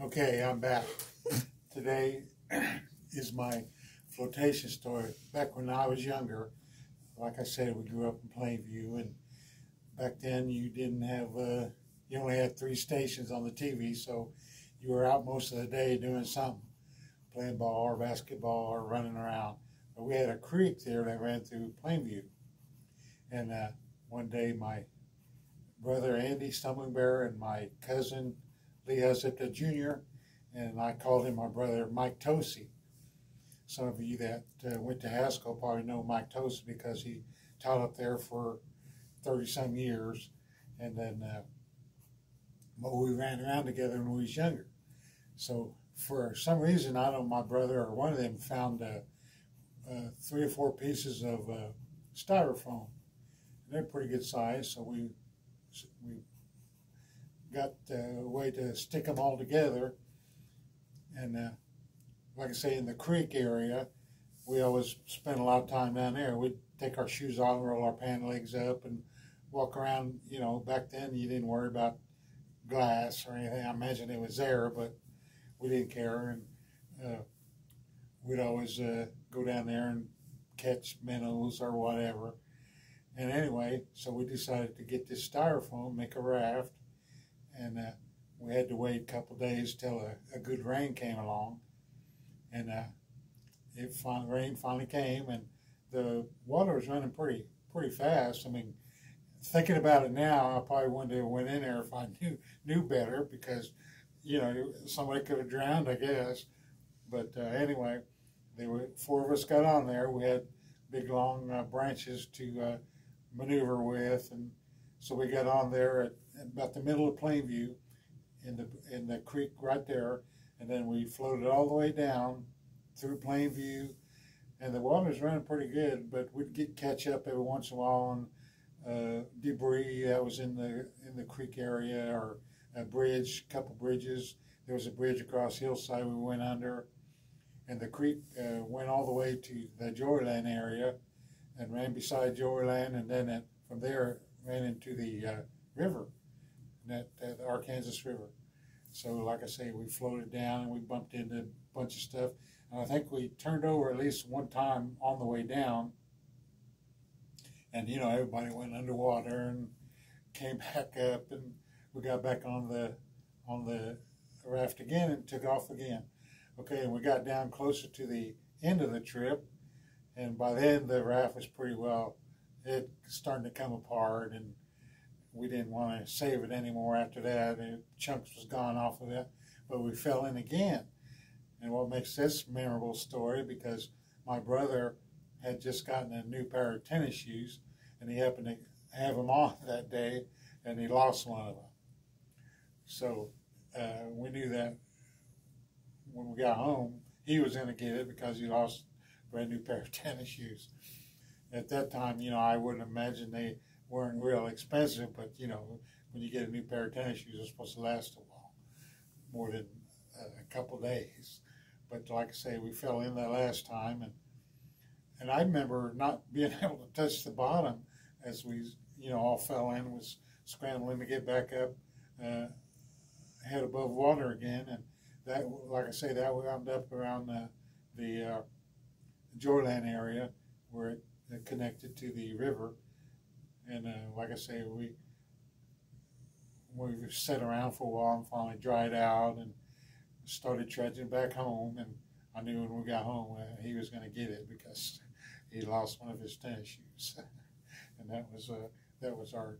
Okay, I'm back. Today is my flotation story. Back when I was younger, like I said, we grew up in Planeview, and back then you didn't have, you only had 3 stations on the TV, so you were out most of the day doing something, playing ball or basketball or running around. But we had a creek there that ran through Planeview, and one day my brother Andy Stumblingbear and my cousin Lee Jr., and I called him my brother Mike Tosi. Some of you that went to Haskell probably know Mike Tosi because he taught up there for 30-some years, and then we ran around together when we was younger. So for some reason, I don't know, my brother or one of them found 3 or 4 pieces of styrofoam. They're pretty good size, so we got a way to stick them all together. And like I say, in the creek area, we always spent a lot of time down there. We'd take our shoes off and roll our pant legs up and walk around. You know, back then you didn't worry about glass or anything. I imagine it was there, but we didn't care. And we'd always go down there and catch minnows or whatever. And anyway, so we decided to get this styrofoam, make a raft, and we had to wait a couple days till a good rain came along, and rain finally came, and the water was running pretty fast. I mean, thinking about it now, I probably wouldn't have went in there if I knew better, because you know somebody could have drowned, I guess. But anyway, there were 4 of us got on there. We had big long branches to maneuver with, and so we got on there at about the middle of Planeview, in the creek right there, and then we floated all the way down through Planeview, and the water was running pretty good, but we'd catch up every once in a while on debris that was in the creek area, or a bridge, a couple bridges. There was a bridge across the hillside we went under, and the creek went all the way to the Joyland area and ran beside Joyland, and then from there ran into the river, the Arkansas River. So like I say, we floated down and we bumped into a bunch of stuff. And I think we turned over at least one time on the way down. And you know, everybody went underwater and came back up, and we got back on the raft again and took off again. Okay, and we got down closer to the end of the trip, and by then the raft was pretty well, it starting to come apart, and we didn't want to save it anymore after that. Chunks was gone off of it, but we fell in again. And what makes this memorable story, because my brother had just gotten a new pair of tennis shoes, and he happened to have them on that day, and he lost one of them. So we knew that when we got home, he was going to get it because he lost a brand new pair of tennis shoes. At that time, you know, I wouldn't imagine they weren't real expensive, but you know, when you get a new pair of tennis shoes, they're supposed to last a while, more than a couple of days. But like I say, we fell in that last time, and I remember not being able to touch the bottom as we, you know, all fell in, was scrambling to get back up, head above water again, and that, like I say, that wound up around the Joyland area where it connected to the river. And like I say, we sat around for a while and finally dried out and started trudging back home. And I knew when we got home he was going to get it because he lost one of his tennis shoes. And that was our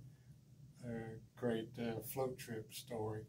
great float trip story.